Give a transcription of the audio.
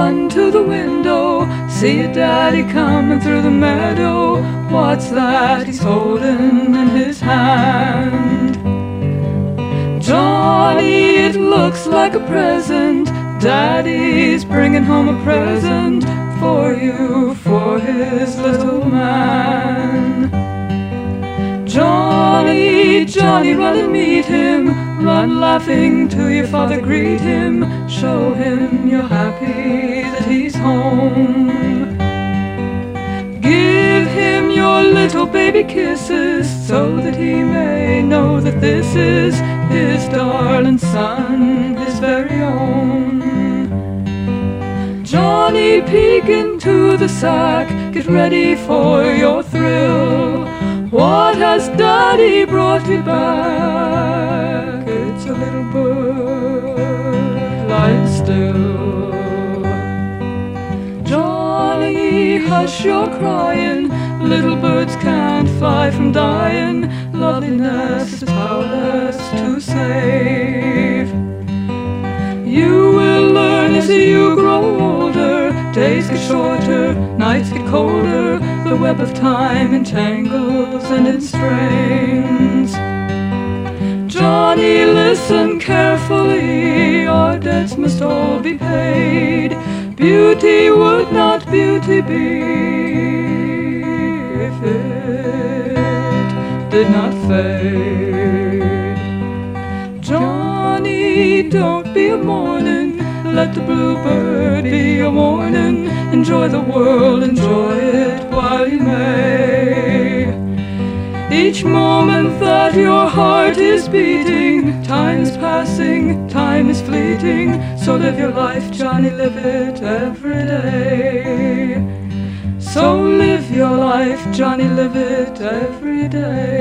run to the window, see your daddy coming through the meadow. What's that he's holding in his hand? Johnny, it looks like a present. Daddy's bringing home a present for you, for his little man. Johnny, Johnny, run and meet him. Run laughing to your father, greet him. Show him you're happy that he's home. Give him your little baby kisses, so that he may know that this is his darling son, his very own. Johnny, peek into the sack, get ready for your thrill. What has Daddy brought you back? It's a little bird lying still. Johnny, hush your crying, little birds can't fly from dying. Loveliness is powerless to save. You will learn as you grow older, days get shorter, nights get colder, the web of time entangles and it strains. Johnny, listen carefully, our debts must all be paid. Beauty would not beauty be if it did not fade. Johnny, don't be a mourning, let the bluebird be a warning. Enjoy the world, enjoy it while you may. Each moment that your heart is beating, time is passing, time is fleeting. So live your life, Johnny, live it every day. So live your life, Johnny, live it every day.